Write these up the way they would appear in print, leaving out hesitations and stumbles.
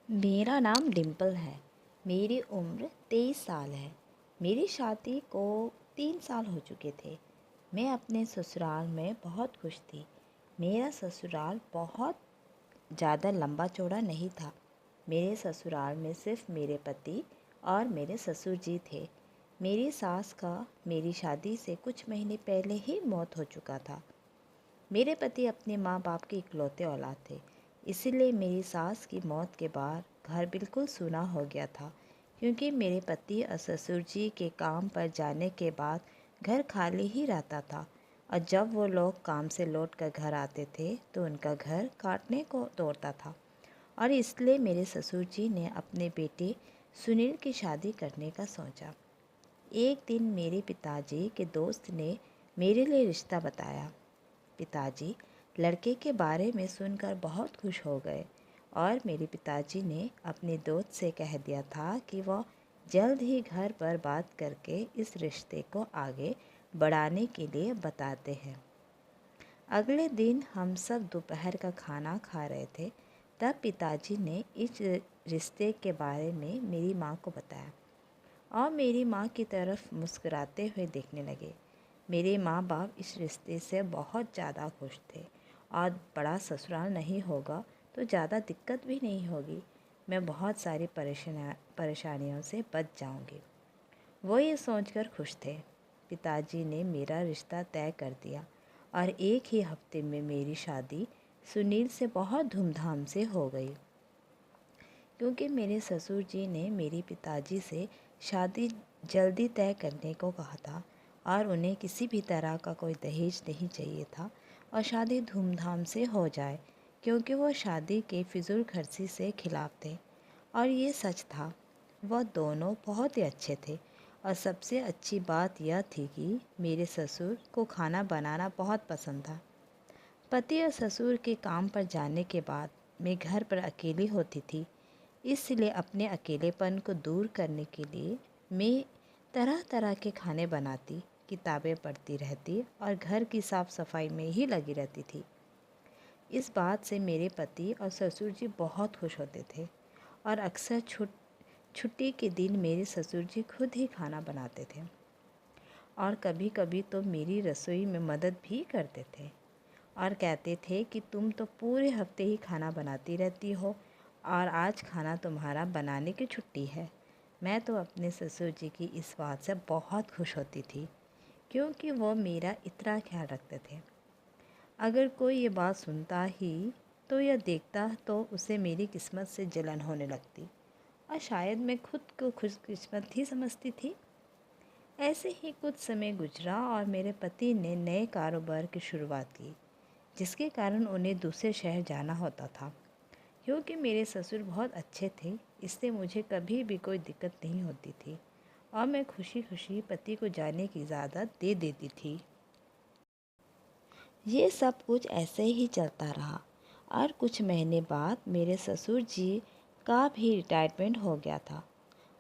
मेरा नाम डिम्पल है। मेरी उम्र 23 साल है। मेरी शादी को 3 साल हो चुके थे। मैं अपने ससुराल में बहुत खुश थी। मेरा ससुराल बहुत ज़्यादा लंबा चौड़ा नहीं था। मेरे ससुराल में सिर्फ मेरे पति और मेरे ससुर जी थे। मेरी सास का मेरी शादी से कुछ महीने पहले ही मौत हो चुका था। मेरे पति अपने माँ बाप के इकलौते औलाद थे, इसीलिए मेरी सास की मौत के बाद घर बिल्कुल सूना हो गया था। क्योंकि मेरे पति और ससुर जी के काम पर जाने के बाद घर खाली ही रहता था, और जब वो लोग काम से लौट कर घर आते थे तो उनका घर काटने को तोड़ता था। और इसलिए मेरे ससुर जी ने अपने बेटे सुनील की शादी करने का सोचा। एक दिन मेरे पिताजी के दोस्त ने मेरे लिए रिश्ता बताया। पिताजी लड़के के बारे में सुनकर बहुत खुश हो गए, और मेरे पिताजी ने अपने दोस्त से कह दिया था कि वह जल्द ही घर पर बात करके इस रिश्ते को आगे बढ़ाने के लिए बताते हैं। अगले दिन हम सब दोपहर का खाना खा रहे थे, तब पिताजी ने इस रिश्ते के बारे में मेरी माँ को बताया, और मेरी माँ की तरफ मुस्कुराते हुए देखने लगे। मेरे माँ बाप इस रिश्ते से बहुत ज़्यादा खुश थे, और बड़ा ससुराल नहीं होगा तो ज़्यादा दिक्कत भी नहीं होगी। मैं बहुत सारी परेशानियों से बच जाऊंगी। वो ये सोचकर खुश थे। पिताजी ने मेरा रिश्ता तय कर दिया, और एक ही हफ्ते में मेरी शादी सुनील से बहुत धूमधाम से हो गई। क्योंकि मेरे ससुर जी ने मेरे पिताजी से शादी जल्दी तय करने को कहा था, और उन्हें किसी भी तरह का कोई दहेज नहीं चाहिए था, और शादी धूमधाम से हो जाए, क्योंकि वो शादी के फिजूल खर्ची से खिलाफ थे। और ये सच था। वह दोनों बहुत ही अच्छे थे, और सबसे अच्छी बात यह थी कि मेरे ससुर को खाना बनाना बहुत पसंद था। पति और ससुर के काम पर जाने के बाद मैं घर पर अकेली होती थी, इसलिए अपने अकेलेपन को दूर करने के लिए मैं तरह तरह के खाने बनाती, किताबें पढ़ती रहती और घर की साफ़ सफाई में ही लगी रहती थी। इस बात से मेरे पति और ससुर जी बहुत खुश होते थे, और अक्सर छुट्टी के दिन मेरे ससुर जी खुद ही खाना बनाते थे, और कभी कभी तो मेरी रसोई में मदद भी करते थे, और कहते थे कि तुम तो पूरे हफ्ते ही खाना बनाती रहती हो, और आज खाना तुम्हारा बनाने की छुट्टी है। मैं तो अपने ससुर जी की इस बात से बहुत खुश होती थी, क्योंकि वो मेरा इतना ख्याल रखते थे। अगर कोई ये बात सुनता ही तो या देखता तो उसे मेरी किस्मत से जलन होने लगती, और शायद मैं खुद को खुशकिस्मत ही समझती थी। ऐसे ही कुछ समय गुजरा, और मेरे पति ने नए कारोबार की शुरुआत की, जिसके कारण उन्हें दूसरे शहर जाना होता था। क्योंकि मेरे ससुर बहुत अच्छे थे, इससे मुझे कभी भी कोई दिक्कत नहीं होती थी, और मैं खुशी खुशी पति को जाने की इजाज़त दे देती थी। ये सब कुछ ऐसे ही चलता रहा, और कुछ महीने बाद मेरे ससुर जी का भी रिटायरमेंट हो गया था।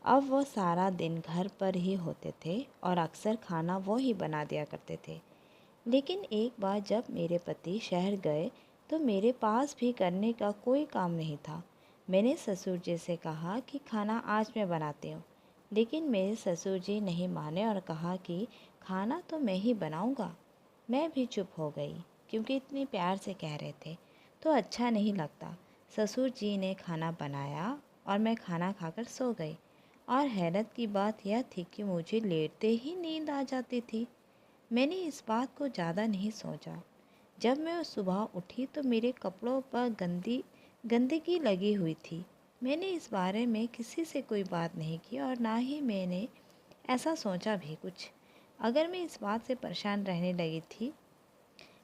अब वो सारा दिन घर पर ही होते थे, और अक्सर खाना वो ही बना दिया करते थे। लेकिन एक बार जब मेरे पति शहर गए तो मेरे पास भी करने का कोई काम नहीं था। मैंने ससुर जी से कहा कि खाना आज मैं बनाती हूँ, लेकिन मेरे ससुर जी नहीं माने और कहा कि खाना तो मैं ही बनाऊँगा। मैं भी चुप हो गई, क्योंकि इतने प्यार से कह रहे थे तो अच्छा नहीं लगता। ससुर जी ने खाना बनाया, और मैं खाना खाकर सो गई। और हैरत की बात यह थी कि मुझे लेटते ही नींद आ जाती थी। मैंने इस बात को ज़्यादा नहीं सोचा। जब मैं सुबह उठी तो मेरे कपड़ों पर गंदगी लगी हुई थी। मैंने इस बारे में किसी से कोई बात नहीं की, और ना ही मैंने ऐसा सोचा भी कुछ। अगर मैं इस बात से परेशान रहने लगी थी,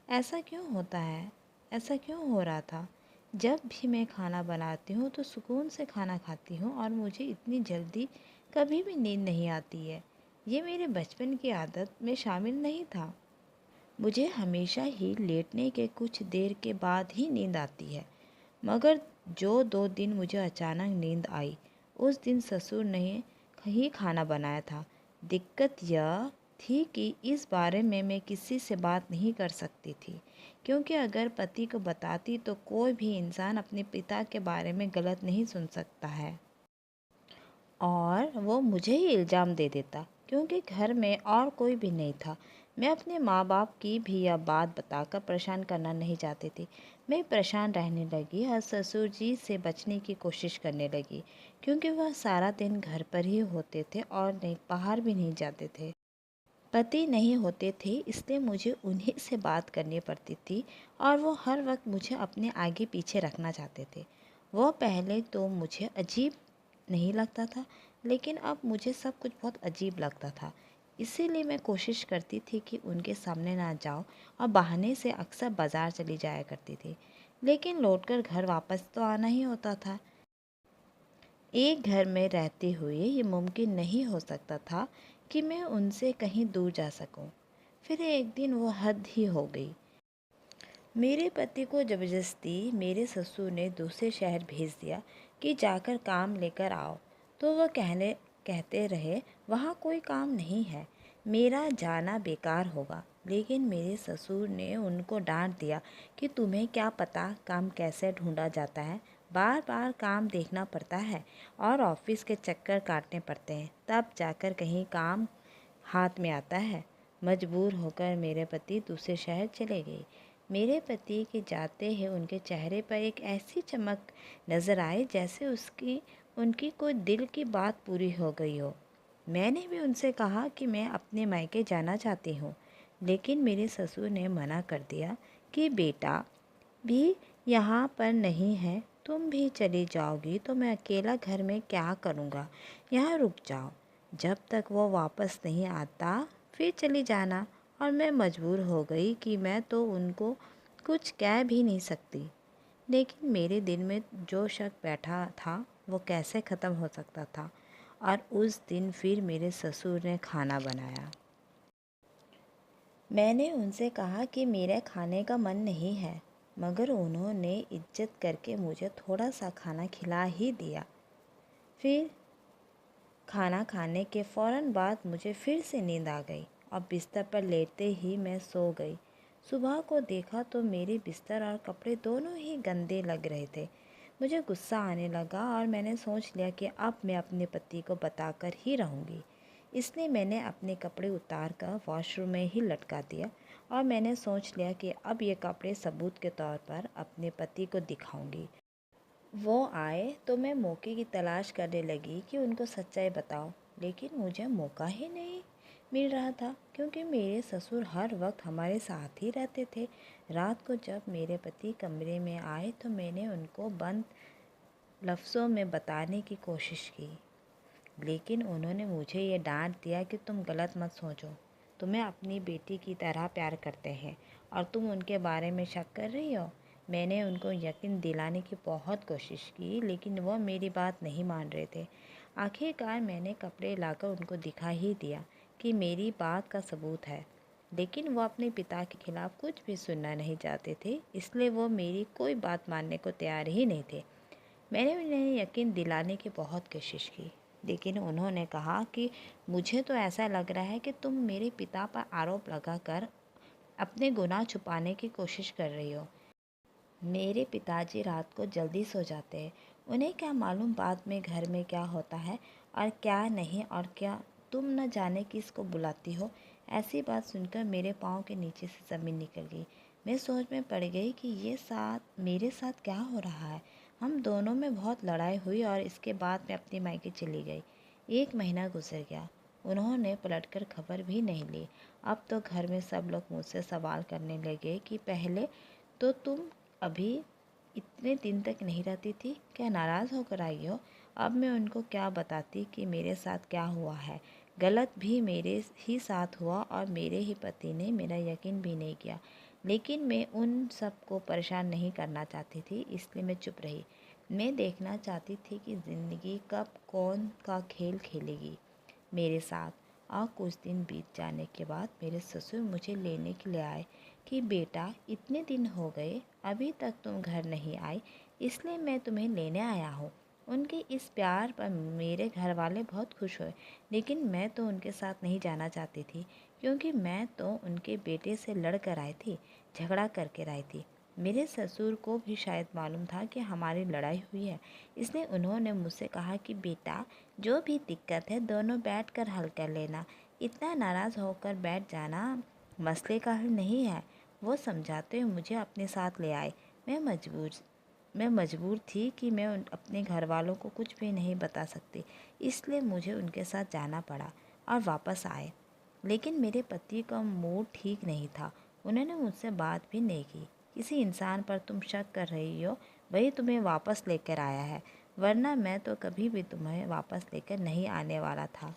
ऐसा क्यों होता है, ऐसा क्यों हो रहा था। जब भी मैं खाना बनाती हूँ तो सुकून से खाना खाती हूँ, और मुझे इतनी जल्दी कभी भी नींद नहीं आती है। ये मेरे बचपन की आदत में शामिल नहीं था। मुझे हमेशा ही लेटने के कुछ देर के बाद ही नींद आती है। मगर जो 2 दिन मुझे अचानक नींद आई, उस दिन ससुर ने ही खाना बनाया था। दिक्कत यह थी कि इस बारे में मैं किसी से बात नहीं कर सकती थी, क्योंकि अगर पति को बताती तो कोई भी इंसान अपने पिता के बारे में गलत नहीं सुन सकता है और वो मुझे ही इल्ज़ाम दे देता, क्योंकि घर में और कोई भी नहीं था। मैं अपने माँ बाप की भी यह बात बताकर परेशान करना नहीं चाहती थी। मैं परेशान रहने लगी और ससुर जी से बचने की कोशिश करने लगी, क्योंकि वह सारा दिन घर पर ही होते थे और नहीं बाहर भी नहीं जाते थे। पति नहीं होते थे, इसलिए मुझे उन्हीं से बात करनी पड़ती थी और वो हर वक्त मुझे अपने आगे पीछे रखना चाहते थे। वो पहले तो मुझे अजीब नहीं लगता था, लेकिन अब मुझे सब कुछ बहुत अजीब लगता था। इसीलिए मैं कोशिश करती थी कि उनके सामने ना जाऊं और बहाने से अक्सर बाज़ार चली जाया करती थी, लेकिन लौटकर घर वापस तो आना ही होता था। एक घर में रहते हुए ये मुमकिन नहीं हो सकता था कि मैं उनसे कहीं दूर जा सकूं। फिर एक दिन वो हद ही हो गई। मेरे पति को ज़बरदस्ती मेरे ससुर ने दूसरे शहर भेज दिया कि जाकर काम लेकर आओ। तो वह कहते रहे वहाँ कोई काम नहीं है, मेरा जाना बेकार होगा। लेकिन मेरे ससुर ने उनको डांट दिया कि तुम्हें क्या पता काम कैसे ढूंढा जाता है, बार बार काम देखना पड़ता है और ऑफिस के चक्कर काटने पड़ते हैं, तब जाकर कहीं काम हाथ में आता है। मजबूर होकर मेरे पति दूसरे शहर चले गए। मेरे पति के जाते ही उनके चेहरे पर एक ऐसी चमक नज़र आई जैसे उसकी उनकी कोई दिल की बात पूरी हो गई हो। मैंने भी उनसे कहा कि मैं अपने मायके जाना चाहती हूँ, लेकिन मेरे ससुर ने मना कर दिया कि बेटा भी यहाँ पर नहीं है, तुम भी चली जाओगी तो मैं अकेला घर में क्या करूँगा, यहाँ रुक जाओ, जब तक वो वापस नहीं आता फिर चली जाना। और मैं मजबूर हो गई कि मैं तो उनको कुछ कह भी नहीं सकती, लेकिन मेरे दिल में जो शक बैठा था वो कैसे ख़त्म हो सकता था। और उस दिन फिर मेरे ससुर ने खाना बनाया। मैंने उनसे कहा कि मेरे खाने का मन नहीं है, मगर उन्होंने इज्जत करके मुझे थोड़ा सा खाना खिला ही दिया। फिर खाना खाने के फ़ौरन बाद मुझे फिर से नींद आ गई और बिस्तर पर लेटते ही मैं सो गई। सुबह को देखा तो मेरे बिस्तर और कपड़े दोनों ही गंदे लग रहे थे। मुझे गुस्सा आने लगा और मैंने सोच लिया कि अब मैं अपने पति को बताकर ही रहूँगी। इसलिए मैंने अपने कपड़े उतार कर वॉशरूम में ही लटका दिया और मैंने सोच लिया कि अब ये कपड़े सबूत के तौर पर अपने पति को दिखाऊंगी। वो आए तो मैं मौके की तलाश करने लगी कि उनको सच्चाई बताऊं, लेकिन मुझे मौका ही नहीं मिल रहा था, क्योंकि मेरे ससुर हर वक्त हमारे साथ ही रहते थे। रात को जब मेरे पति कमरे में आए तो मैंने उनको बंद लफ्ज़ों में बताने की कोशिश की, लेकिन उन्होंने मुझे ये डांट दिया कि तुम गलत मत सोचो, तुम्हें अपनी बेटी की तरह प्यार करते हैं और तुम उनके बारे में शक कर रही हो। मैंने उनको यकीन दिलाने की बहुत कोशिश की, लेकिन वह मेरी बात नहीं मान रहे थे। आखिरकार मैंने कपड़े लाकर उनको दिखा ही दिया कि मेरी बात का सबूत है, लेकिन वो अपने पिता के खिलाफ़ कुछ भी सुनना नहीं चाहते थे, इसलिए वो मेरी कोई बात मानने को तैयार ही नहीं थे। मैंने उन्हें यकीन दिलाने की बहुत कोशिश की, लेकिन उन्होंने कहा कि मुझे तो ऐसा लग रहा है कि तुम मेरे पिता पर आरोप लगाकर अपने गुनाह छुपाने की कोशिश कर रही हो। मेरे पिताजी रात को जल्दी सो जाते हैं, उन्हें क्या मालूम बाद में घर में क्या होता है और क्या नहीं, और क्या तुम न जाने किसको बुलाती हो। ऐसी बात सुनकर मेरे पाँव के नीचे से ज़मीन निकल गई। मैं सोच में पड़ गई कि मेरे साथ क्या हो रहा है। हम दोनों में बहुत लड़ाई हुई और इसके बाद मैं अपने मायके चली गई। 1 महीना गुजर गया, उन्होंने पलटकर खबर भी नहीं ली। अब तो घर में सब लोग मुझसे सवाल करने लगे कि पहले तो तुम अभी इतने दिन तक नहीं रहती थी, क्या नाराज़ होकर आई हो। अब मैं उनको क्या बताती कि मेरे साथ क्या हुआ है। गलत भी मेरे ही साथ हुआ और मेरे ही पति ने मेरा यकीन भी नहीं किया, लेकिन मैं उन सबको परेशान नहीं करना चाहती थी, इसलिए मैं चुप रही। मैं देखना चाहती थी कि ज़िंदगी कब कौन का खेल खेलेगी मेरे साथ। और कुछ दिन बीत जाने के बाद मेरे ससुर मुझे लेने के लिए आए कि बेटा इतने दिन हो गए अभी तक तुम घर नहीं आई, इसलिए मैं तुम्हें लेने आया हूँ। उनके इस प्यार पर मेरे घर वाले बहुत खुश हुए, लेकिन मैं तो उनके साथ नहीं जाना चाहती थी, क्योंकि मैं तो उनके बेटे से लड़ कर आई थी। झगड़ा करके लाई थी। मेरे ससुर को भी शायद मालूम था कि हमारी लड़ाई हुई है, इसलिए उन्होंने मुझसे कहा कि बेटा, जो भी दिक्कत है दोनों बैठकर हल कर लेना। इतना नाराज़ होकर बैठ जाना मसले का हल नहीं है। वो समझाते हुए मुझे अपने साथ ले आए। मैं मजबूर थी कि मैं अपने घर वालों को कुछ भी नहीं बता सकती, इसलिए मुझे उनके साथ जाना पड़ा और वापस आए। लेकिन मेरे पति का मूड ठीक नहीं था। उन्होंने मुझसे बात भी नहीं की। किसी इंसान पर तुम शक कर रही हो, वही तुम्हें वापस लेकर आया है, वरना मैं तो कभी भी तुम्हें वापस लेकर नहीं आने वाला था।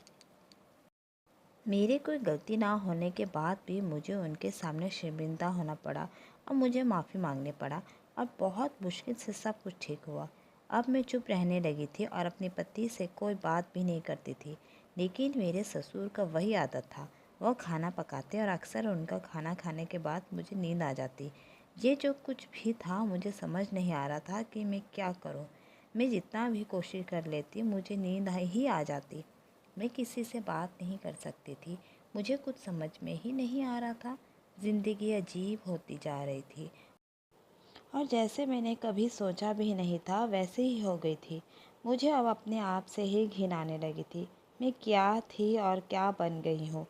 मेरी कोई गलती ना होने के बाद भी मुझे उनके सामने शर्मिंदा होना पड़ा और मुझे माफ़ी मांगनी पड़ा, और बहुत मुश्किल से सब कुछ ठीक हुआ। अब मैं चुप रहने लगी थी और अपने पति से कोई बात भी नहीं करती थी। लेकिन मेरे ससुर का वही आदत था, वह खाना पकाते और अक्सर उनका खाना खाने के बाद मुझे नींद आ जाती। ये जो कुछ भी था मुझे समझ नहीं आ रहा था कि मैं क्या करूं। मैं जितना भी कोशिश कर लेती मुझे नींद ही आ जाती। मैं किसी से बात नहीं कर सकती थी। मुझे कुछ समझ में ही नहीं आ रहा था। ज़िंदगी अजीब होती जा रही थी और जैसे मैंने कभी सोचा भी नहीं था वैसे ही हो गई थी। मुझे अब अपने आप से ही घिन आने लगी थी। मैं क्या थी और क्या बन गई हूँ।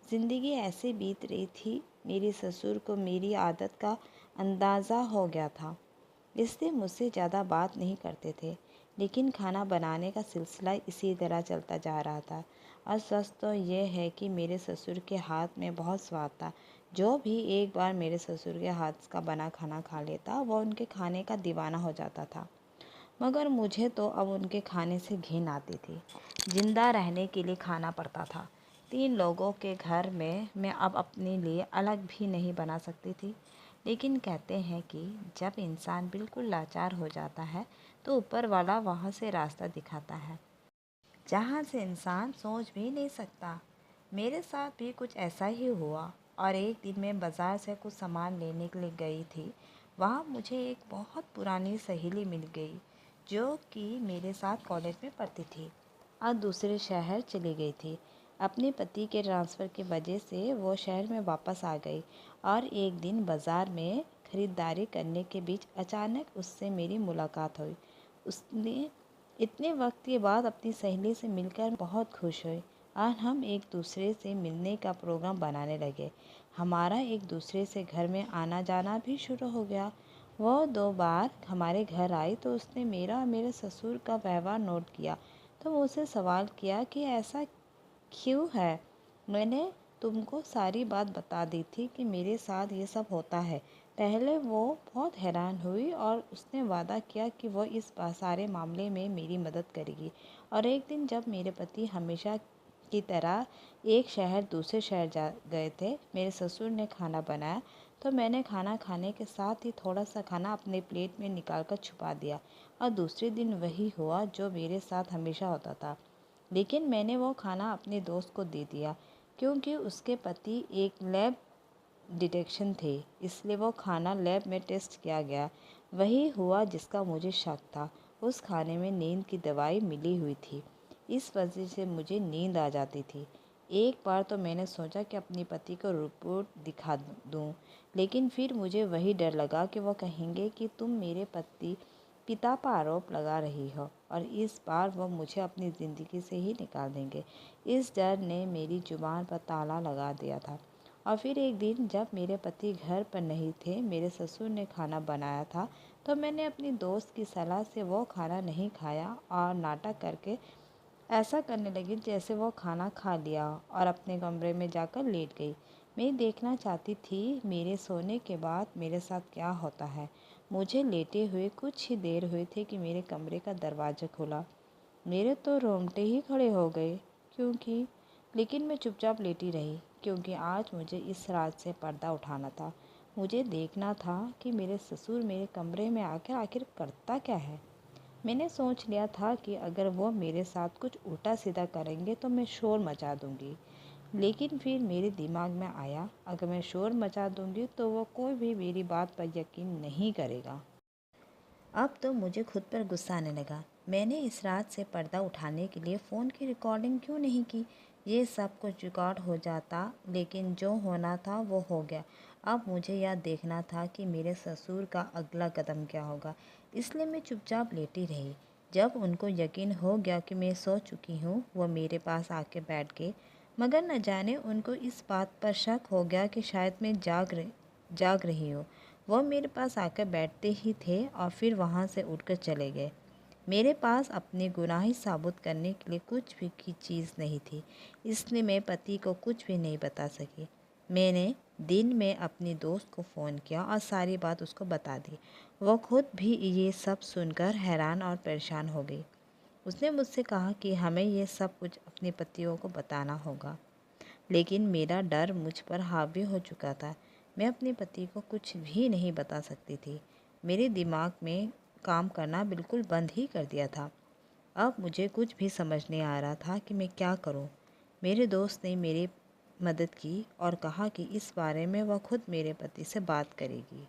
ज़िंदगी ऐसे बीत रही थी। मेरे ससुर को मेरी आदत का अंदाज़ा हो गया था, इसलिए मुझसे ज़्यादा बात नहीं करते थे। लेकिन खाना बनाने का सिलसिला इसी तरह चलता जा रहा था। और सच तो ये है कि मेरे ससुर के हाथ में बहुत स्वाद था। जो भी एक बार मेरे ससुर के हाथ का बना खाना खा लेता वो उनके खाने का दीवाना हो जाता था। मगर मुझे तो अब उनके खाने से घिन आती थी। जिंदा रहने के लिए खाना पड़ता था। 3 लोगों के घर में मैं अब अपने लिए अलग भी नहीं बना सकती थी। लेकिन कहते हैं कि जब इंसान बिल्कुल लाचार हो जाता है तो ऊपर वाला वहाँ से रास्ता दिखाता है, जहाँ से इंसान सोच भी नहीं सकता। मेरे साथ भी कुछ ऐसा ही हुआ। और एक दिन मैं बाज़ार से कुछ सामान लेने के लिए गई थी। वहाँ मुझे एक बहुत पुरानी सहेली मिल गई, जो कि मेरे साथ कॉलेज में पढ़ती थी और दूसरे शहर चली गई थी। अपने पति के ट्रांसफ़र की वजह से वो शहर में वापस आ गई। और एक दिन बाज़ार में ख़रीदारी करने के बीच अचानक उससे मेरी मुलाकात हुई। उसने इतने वक्त के बाद अपनी सहेली से मिलकर बहुत खुश हुई और हम एक दूसरे से मिलने का प्रोग्राम बनाने लगे। हमारा एक दूसरे से घर में आना जाना भी शुरू हो गया। वो 2 बार हमारे घर आई तो उसने मेरा और मेरे ससुर का व्यवहार नोट किया। तो मुझसे सवाल किया कि ऐसा क्यों है। मैंने तुमको सारी बात बता दी थी कि मेरे साथ ये सब होता है। पहले वो बहुत हैरान हुई और उसने वादा किया कि वो इस सारे मामले में मेरी मदद करेगी। और एक दिन जब मेरे पति हमेशा की तरह एक शहर दूसरे शहर जा गए थे, मेरे ससुर ने खाना बनाया तो मैंने खाना खाने के साथ ही थोड़ा सा खाना अपने प्लेट में निकाल कर छुपा दिया। और दूसरे दिन वही हुआ जो मेरे साथ हमेशा होता था। लेकिन मैंने वो खाना अपने दोस्त को दे दिया क्योंकि उसके पति एक लैब डिटेक्शन थे, इसलिए वो खाना लैब में टेस्ट किया गया। वही हुआ जिसका मुझे शक था। उस खाने में नींद की दवाई मिली हुई थी। इस वजह से मुझे नींद आ जाती थी। एक बार तो मैंने सोचा कि अपने पति को रिपोर्ट दिखा दूं, लेकिन फिर मुझे वही डर लगा कि वो कहेंगे कि तुम मेरे पिता पर आरोप लगा रही हो, और इस बार वो मुझे अपनी ज़िंदगी से ही निकाल देंगे। इस डर ने मेरी जुबान पर ताला लगा दिया था। और फिर एक दिन जब मेरे पति घर पर नहीं थे, मेरे ससुर ने खाना बनाया था, तो मैंने अपनी दोस्त की सलाह से वो खाना नहीं खाया और नाटक करके ऐसा करने लगी जैसे वो खाना खा लिया और अपने कमरे में जाकर लेट गई। मैं देखना चाहती थी मेरे सोने के बाद मेरे साथ क्या होता है। मुझे लेटे हुए कुछ ही देर हुई थी कि मेरे कमरे का दरवाज़ा खुला। मेरे तो रोंगटे ही खड़े हो गए क्योंकि लेकिन मैं चुपचाप लेटी रही, क्योंकि आज मुझे इस राज से पर्दा उठाना था। मुझे देखना था कि मेरे ससुर मेरे कमरे में आकर आखिर करता क्या है। मैंने सोच लिया था कि अगर वो मेरे साथ कुछ उल्टा सीधा करेंगे तो मैं शोर मचा दूंगी। लेकिन फिर मेरे दिमाग में आया, अगर मैं शोर मचा दूंगी तो वो कोई भी मेरी बात पर यकीन नहीं करेगा। अब तो मुझे खुद पर गुस्सा आने लगा। मैंने इस रात से पर्दा उठाने के लिए फ़ोन की रिकॉर्डिंग क्यों नहीं की। ये सब कुछ रिकॉर्ड हो जाता, लेकिन जो होना था वो हो गया। अब मुझे यह देखना था कि मेरे ससुर का अगला कदम क्या होगा, इसलिए मैं चुपचाप लेटी रही। जब उनको यकीन हो गया कि मैं सो चुकी हूँ, वो मेरे पास आके बैठ गए, मगर न जाने उनको इस बात पर शक हो गया कि शायद मैं जाग रही हूँ। वो मेरे पास आकर बैठते ही थे और फिर वहाँ से उठकर चले गए। मेरे पास अपने गुनाह साबुत करने के लिए कुछ भी की चीज़ नहीं थी, इसलिए मैं पति को कुछ भी नहीं बता सकी। मैंने दिन में अपनी दोस्त को फ़ोन किया और सारी बात उसको बता दी। वो खुद भी ये सब सुनकर हैरान और परेशान हो गई। उसने मुझसे कहा कि हमें ये सब कुछ अपने पतियों को बताना होगा, लेकिन मेरा डर मुझ पर हावी हो चुका था। मैं अपने पति को कुछ भी नहीं बता सकती थी। मेरे दिमाग में काम करना बिल्कुल बंद ही कर दिया था। अब मुझे कुछ भी समझ नहीं आ रहा था कि मैं क्या करूं। मेरे दोस्त ने मेरी मदद की और कहा कि इस बारे में वह खुद मेरे पति से बात करेगी।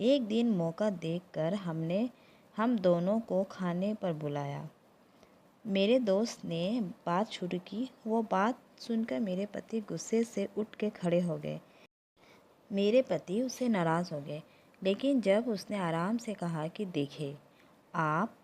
एक दिन मौका देखकर हम दोनों को खाने पर बुलाया। मेरे दोस्त ने बात शुरू की। वो बात सुनकर मेरे पति गुस्से से उठ के खड़े हो गए। मेरे पति उससे नाराज़ हो गए, लेकिन जब उसने आराम से कहा कि देखिए, आप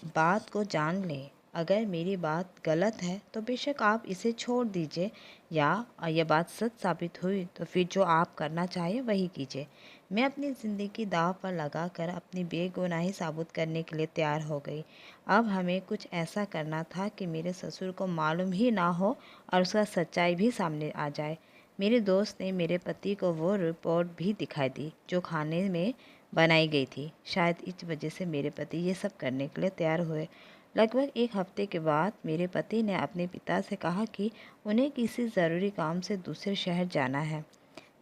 बात को जान लें, अगर मेरी बात गलत है तो बेशक आप इसे छोड़ दीजिए, या यह बात सच साबित हुई तो फिर जो आप करना चाहिए वही कीजिए। मैं अपनी ज़िंदगी दांव पर लगाकर अपनी बेगुनाही साबित करने के लिए तैयार हो गई। अब हमें कुछ ऐसा करना था कि मेरे ससुर को मालूम ही ना हो और उसका सच्चाई भी सामने आ जाए। मेरे दोस्त ने मेरे पति को वो रिपोर्ट भी दिखाई दी जो खाने में बनाई गई थी। शायद इस वजह से मेरे पति ये सब करने के लिए तैयार हुए। लगभग एक हफ्ते के बाद मेरे पति ने अपने पिता से कहा कि उन्हें किसी ज़रूरी काम से दूसरे शहर जाना है।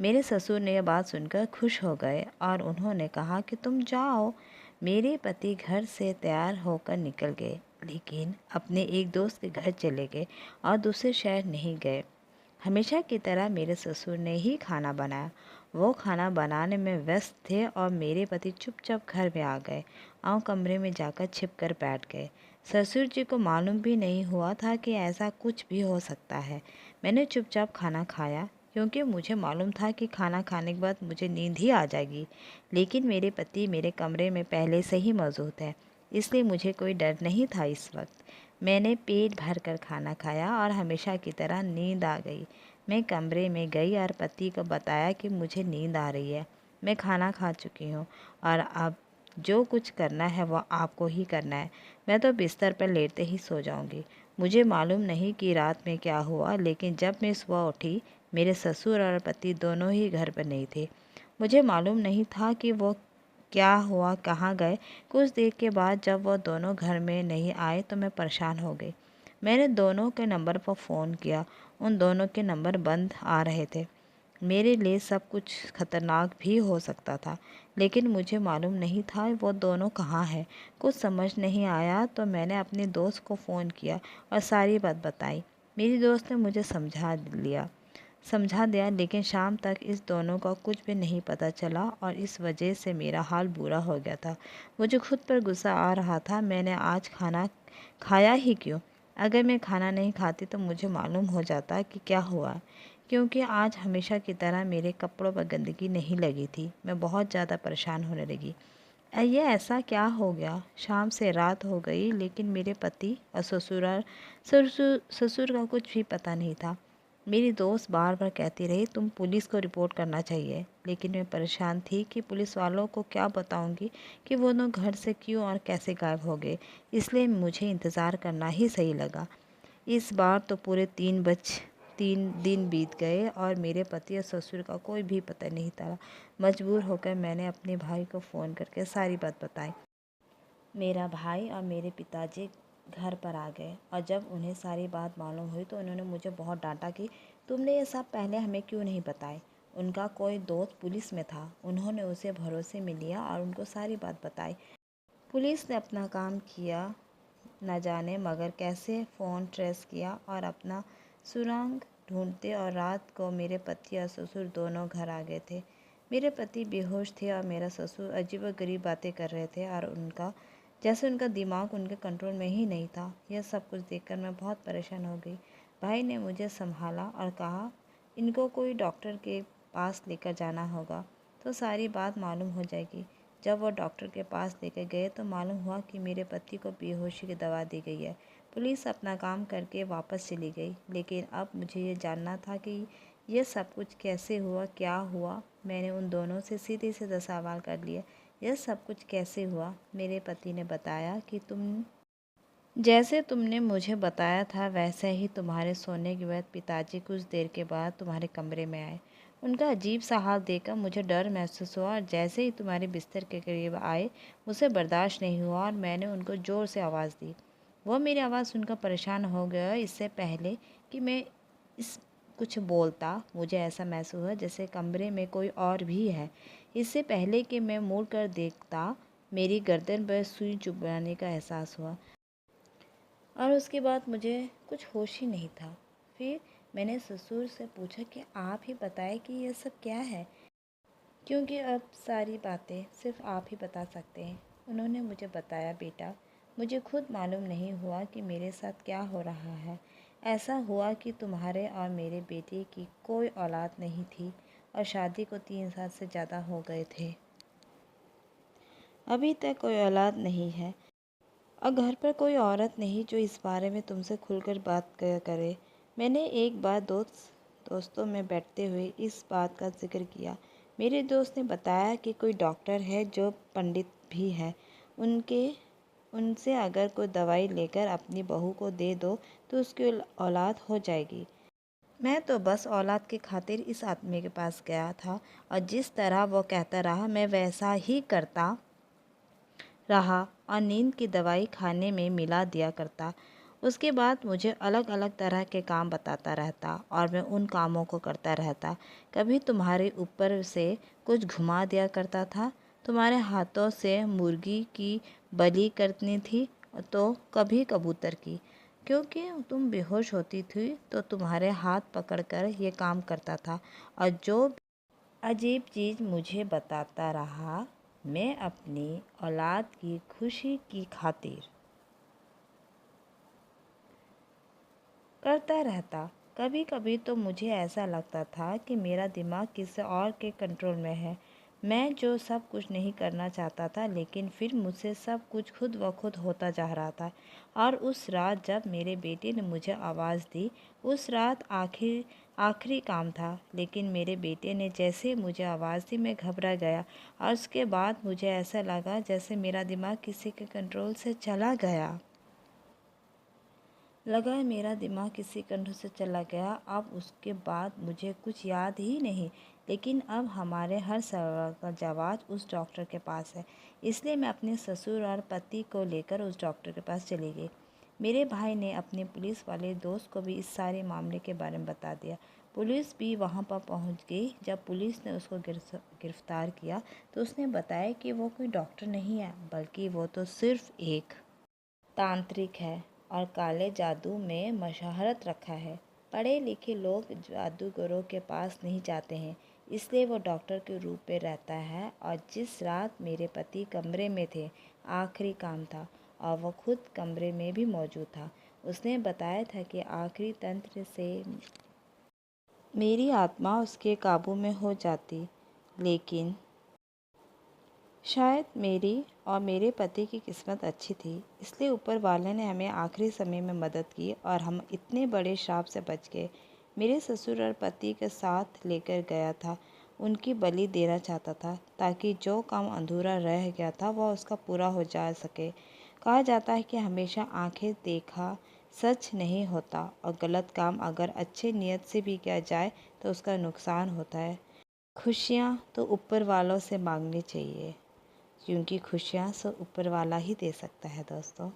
मेरे ससुर ने यह बात सुनकर खुश हो गए और उन्होंने कहा कि तुम जाओ। मेरे पति घर से तैयार होकर निकल गए, लेकिन अपने एक दोस्त के घर चले गए और दूसरे शहर नहीं गए। हमेशा की तरह मेरे ससुर ने ही खाना बनाया। वो खाना बनाने में व्यस्त थे और मेरे पति चुपचाप घर में आ गए और कमरे में जाकर छिपकर बैठ गए। ससुर जी को मालूम भी नहीं हुआ था कि ऐसा कुछ भी हो सकता है। मैंने चुपचाप खाना खाया, क्योंकि मुझे मालूम था कि खाना खाने के बाद मुझे नींद ही आ जाएगी। लेकिन मेरे पति मेरे कमरे में पहले से ही मौजूद है, इसलिए मुझे कोई डर नहीं था। इस वक्त मैंने पेट भर कर खाना खाया और हमेशा की तरह नींद आ गई। मैं कमरे में गई और पति को बताया कि मुझे नींद आ रही है, मैं खाना खा चुकी हूँ और अब जो कुछ करना है वह आपको ही करना है। मैं तो बिस्तर पर लेटते ही सो जाऊँगी। मुझे मालूम नहीं कि रात में क्या हुआ, लेकिन जब मैं सुबह उठी मेरे ससुर और पति दोनों ही घर पर नहीं थे। मुझे मालूम नहीं था कि वो क्या हुआ, कहाँ गए। कुछ देर के बाद जब वो दोनों घर में नहीं आए तो मैं परेशान हो गई। मैंने दोनों के नंबर पर फ़ोन किया, उन दोनों के नंबर बंद आ रहे थे। मेरे लिए सब कुछ खतरनाक भी हो सकता था, लेकिन मुझे मालूम नहीं था वो दोनों कहाँ हैं। कुछ समझ नहीं आया तो मैंने अपने दोस्त को फ़ोन किया और सारी बात बताई। मेरी दोस्त ने मुझे समझा दिया, लेकिन शाम तक इस दोनों का कुछ भी नहीं पता चला और इस वजह से मेरा हाल बुरा हो गया था। मुझे खुद पर गुस्सा आ रहा था, मैंने आज खाना खाया ही क्यों? अगर मैं खाना नहीं खाती तो मुझे मालूम हो जाता कि क्या हुआ, क्योंकि आज हमेशा की तरह मेरे कपड़ों पर गंदगी नहीं लगी थी। मैं बहुत ज़्यादा परेशान होने लगी। ये ऐसा क्या हो गया? शाम से रात हो गई, लेकिन मेरे पति और ससुर का कुछ भी पता नहीं था। मेरी दोस्त बार बार कहती रही तुम पुलिस को रिपोर्ट करना चाहिए, लेकिन मैं परेशान थी कि पुलिस वालों को क्या बताऊंगी कि वो दोनों घर से क्यों और कैसे गायब हो गए। इसलिए मुझे इंतज़ार करना ही सही लगा। इस बार तो पूरे 3 दिन बीत गए और मेरे पति और ससुर का कोई भी पता नहीं था। मजबूर होकर मैंने अपने भाई को फ़ोन करके सारी बात बताई। मेरा भाई और मेरे पिताजी घर पर आ गए और जब उन्हें सारी बात मालूम हुई तो उन्होंने मुझे बहुत डांटा कि तुमने ये सब पहले हमें क्यों नहीं बताए। उनका कोई दोस्त पुलिस में था, उन्होंने उसे भरोसे में लिया और उनको सारी बात बताई। पुलिस ने अपना काम किया, न जाने मगर कैसे फ़ोन ट्रेस किया और अपना सुराग ढूंढते, और रात को मेरे पति और ससुर दोनों घर आ गए थे। मेरे पति बेहोश थे और मेरा ससुर अजीबोगरीब बातें कर रहे थे और उनका दिमाग उनके कंट्रोल में ही नहीं था। यह सब कुछ देखकर मैं बहुत परेशान हो गई। भाई ने मुझे संभाला और कहा इनको कोई डॉक्टर के पास लेकर जाना होगा तो सारी बात मालूम हो जाएगी। जब वो डॉक्टर के पास लेकर गए तो मालूम हुआ कि मेरे पति को बेहोशी की दवा दी गई है। पुलिस अपना काम करके वापस चली गई, लेकिन अब मुझे ये जानना था कि यह सब कुछ कैसे हुआ, क्या हुआ। मैंने उन दोनों से सीधे सीधे सवाल कर लिए, यह सब कुछ कैसे हुआ। मेरे पति ने बताया कि जैसे तुमने मुझे बताया था वैसे ही तुम्हारे सोने के बाद पिताजी कुछ देर के बाद तुम्हारे कमरे में आए। उनका अजीब सा हाल देखकर मुझे डर महसूस हुआ और जैसे ही तुम्हारे बिस्तर के करीब आए मुझसे बर्दाश्त नहीं हुआ और मैंने उनको ज़ोर से आवाज़ दी। वो मेरी आवाज़ सुनकर परेशान हो गया। इससे पहले कि मैं इस कुछ बोलता मुझे ऐसा महसूस हुआ जैसे कमरे में कोई और भी है। इससे पहले कि मैं मुड़ कर देखता मेरी गर्दन पर सुई चुभाने का एहसास हुआ और उसके बाद मुझे कुछ होश ही नहीं था। फिर मैंने ससुर से पूछा कि आप ही बताएं कि यह सब क्या है, क्योंकि अब सारी बातें सिर्फ आप ही बता सकते हैं। उन्होंने मुझे बताया, बेटा मुझे खुद मालूम नहीं हुआ कि मेरे साथ क्या हो रहा है। ऐसा हुआ कि तुम्हारे और मेरे बेटे की कोई औलाद नहीं थी और शादी को 3 साल से ज़्यादा हो गए थे। अभी तक कोई औलाद नहीं है और घर पर कोई औरत नहीं जो इस बारे में तुमसे खुलकर बात करे। मैंने एक बार दोस्तों में बैठते हुए इस बात का जिक्र किया। मेरे दोस्त ने बताया कि कोई डॉक्टर है जो पंडित भी है, उनसे अगर कोई दवाई लेकर अपनी बहू को दे दो तो उसकी औलाद हो जाएगी। मैं तो बस औलाद की खातिर इस आदमी के पास गया था और जिस तरह वो कहता रहा मैं वैसा ही करता रहा और नींद की दवाई खाने में मिला दिया करता। उसके बाद मुझे अलग अलग तरह के काम बताता रहता और मैं उन कामों को करता रहता। कभी तुम्हारे ऊपर से कुछ घुमा दिया करता था, तुम्हारे हाथों से मुर्गी की बलि करनी थी तो कभी कबूतर की। क्योंकि तुम बेहोश होती थी तो तुम्हारे हाथ पकड़कर ये काम करता था और जो अजीब चीज़ मुझे बताता रहा मैं अपनी औलाद की खुशी की खातिर करता रहता। कभी कभी तो मुझे ऐसा लगता था कि मेरा दिमाग किसी और के कंट्रोल में है। मैं जो सब कुछ नहीं करना चाहता था, लेकिन फिर मुझसे सब कुछ खुद ब खुद होता जा रहा था। और उस रात जब मेरे बेटे ने मुझे आवाज़ दी, उस रात आखिरी काम था, लेकिन मेरे बेटे ने जैसे मुझे आवाज़ दी मैं घबरा गया और उसके बाद मुझे ऐसा लगा जैसे मेरा दिमाग किसी के कंट्रोल से चला गया। मेरा दिमाग किसी कंट्रोल से चला गया। अब उसके बाद मुझे कुछ याद ही नहीं, लेकिन अब हमारे हर सवाल का जवाब उस डॉक्टर के पास है। इसलिए मैं अपने ससुर और पति को लेकर उस डॉक्टर के पास चली गई। मेरे भाई ने अपने पुलिस वाले दोस्त को भी इस सारे मामले के बारे में बता दिया। पुलिस भी वहां पर पहुंच गई। जब पुलिस ने उसको गिरफ्तार किया तो उसने बताया कि वो कोई डॉक्टर नहीं है, बल्कि वो तो सिर्फ एक तांत्रिक है और काले जादू में महारत रखा है। पढ़े लिखे लोग जादूगरों के पास नहीं जाते हैं, इसलिए वो डॉक्टर के रूप में रहता है। और जिस रात मेरे पति कमरे में थे, आखिरी काम था और वो खुद कमरे में भी मौजूद था। उसने बताया था कि आखिरी तंत्र से मेरी आत्मा उसके काबू में हो जाती, लेकिन शायद मेरी और मेरे पति की किस्मत अच्छी थी, इसलिए ऊपर वाले ने हमें आखिरी समय में मदद की और हम इतने बड़े श्राप से बच गए। मेरे ससुर और पति के साथ लेकर गया था, उनकी बलि देना चाहता था ताकि जो काम अधूरा रह गया था वह उसका पूरा हो जा सके। कहा जाता है कि हमेशा आंखें देखा सच नहीं होता और गलत काम अगर अच्छे नियत से भी किया जाए तो उसका नुकसान होता है। खुशियाँ तो ऊपर वालों से मांगनी चाहिए, क्योंकि खुशियाँ सब ऊपर वाला ही दे सकता है दोस्तों।